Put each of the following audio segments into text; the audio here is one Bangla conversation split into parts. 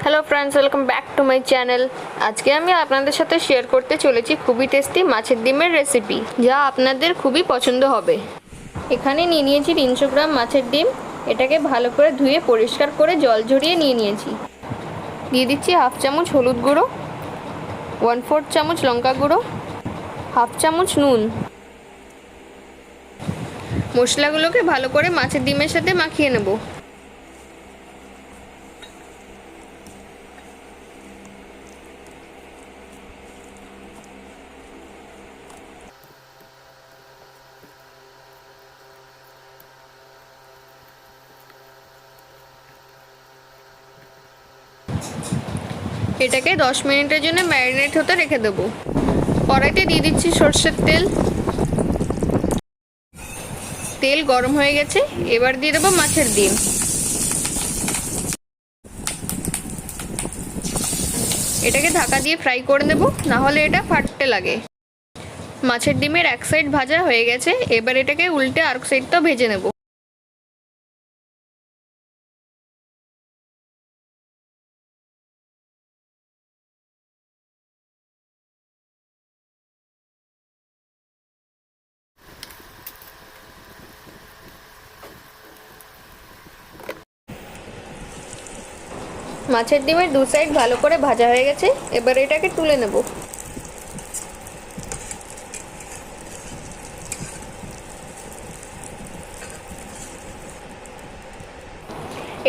Hello friends, welcome back to my channel. আজকে আমি আপনাদের সাথে শেয়ার করতে চলেছি খুবই টেস্টি মাছের ডিমের রেসিপি, যা আপনাদের খুবই পছন্দ হবে। এখানে নিয়ে নিয়েছি 300 গ্রাম মাছের ডিম। এটাকে ভালো করে ধুয়ে পরিষ্কার করে জল ঝরিয়ে নিয়ে নিয়েছি। দিয়ে দিচ্ছি হাফ চামচ হলুদ গুঁড়ো, 1/4 চামচ লঙ্কা গুঁড়ো, হাফ চামচ নুন। মশলাগুলোকে ভালো করে মাছের ডিমের সাথে মাখিয়ে নেব। এটাকে 10 মিনিটের জন্য ম্যারিনেট হতে রেখে দেবো। কড়াইতে দিয়ে দিচ্ছি সরষের তেল। তেল গরম হয়ে গেছে, এবার দিয়ে দেবো মাছের ডিম। এটাকে ঢাকা দিয়ে ফ্রাই করে নেব, না হলে এটা ফাটতে লাগে। মাছের ডিমের এক সাইড ভাজা হয়ে গেছে, এবার এটাকে উল্টে আরেক সাইডটাও ভেজে নেব। মাছের ডিমের দু সাইড ভালো করে ভাজা হয়ে গেছে, এবার এটাকে তুলে নেব।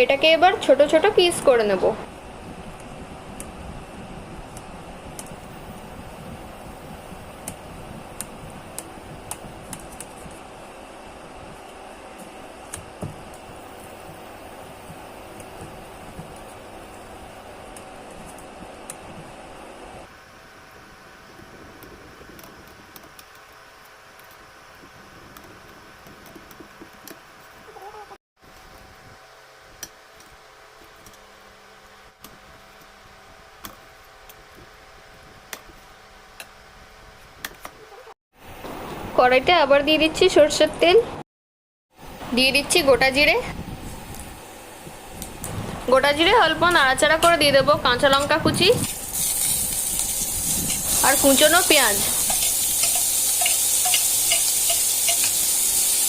এটাকে এবার ছোট ছোট পিস করে নেব। কড়াইতে আবার দিয়ে দিচ্ছি সরষের তেল। দিয়ে দিচ্ছি গোটা জিরে। গোটা জিরে অল্প নাড়াচাড়া করে দিয়ে দেবো কাঁচা লঙ্কা কুচি আর কুচনো পেঁয়াজ।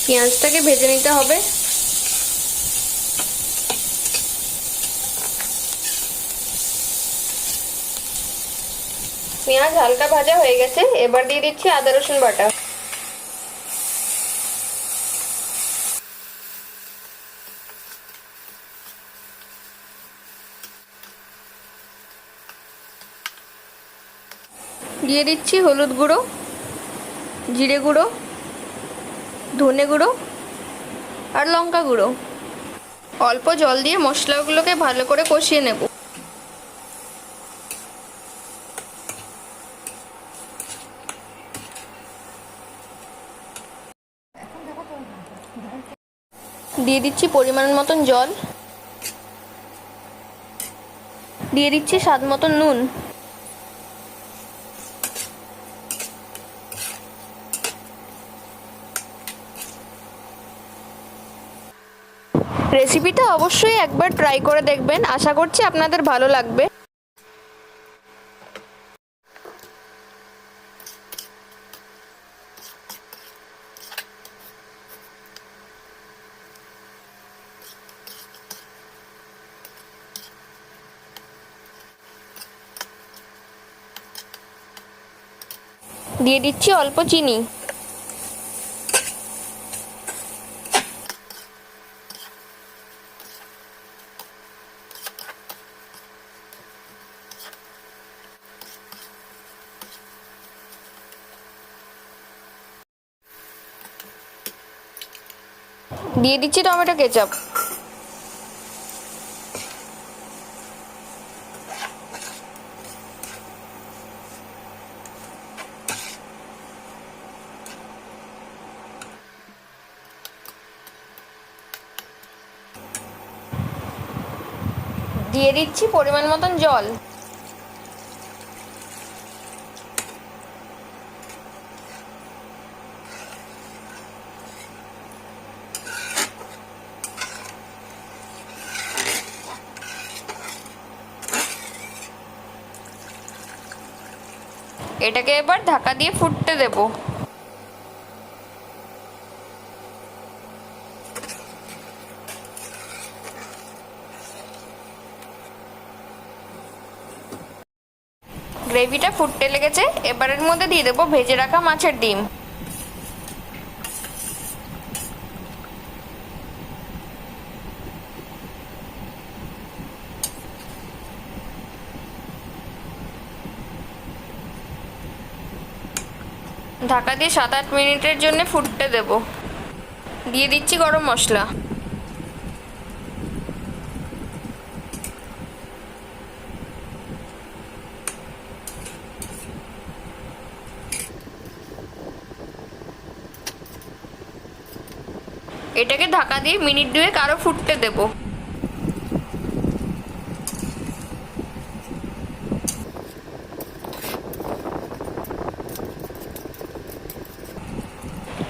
পেঁয়াজটাকে ভেজে নিতে হবে। পেঁয়াজ হালকা ভাজা হয়ে গেছে, এবার দিয়ে দিচ্ছি আদা রসুন বাটা। দিয়ে দিচ্ছি হলুদ গুঁড়ো, জিরে গুঁড়ো, ধনে গুঁড়ো আর লঙ্কা গুঁড়ো। অল্প জল দিয়ে মশলাগুলোকে ভালো করে কষিয়ে নেব। দিয়ে দিচ্ছি পরিমাণ মতন জল। দিয়ে দিচ্ছি স্বাদ মতন নুন। রেসিপিটা অবশ্যই একবার ট্রাই করে দেখবেন, আশা করছি আপনাদের ভালো লাগবে। দিয়ে দিচ্ছি অল্প চিনি। দিয়ে দিচ্ছি টমেটো কেচাপ। দিয়ে দিচ্ছি পরিমাণ মতন জল। এটাকে এবার ঢাকা দিয়ে ফুটতে দেব। গ্রেভিটা ফুটতে লেগেছে, এবার এর মধ্যে দিয়ে দেবো ভেজে রাখা মাছের ডিম। ঢাকা দিয়ে 7-8 মিনিটের জন্য ফুটতে দেব। দিয়ে দিচ্ছি গরম মশলা। এটাকে ঢাকা দিয়ে মিনিট 2 আরো ফুটতে দেব।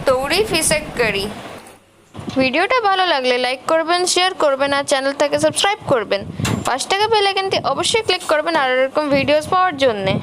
তৈরি ফিশ এগ কারি। ভিডিওটা ভালো লাগলে লাইক করবেন, শেয়ার করবেন আর চ্যানেলটাকে সাবস্ক্রাইব করবেন। 5 টাকা বেল আইকনটি অবশ্যই ক্লিক করবেন আর এরকম ভিডিওস পাওয়ার জন্যে।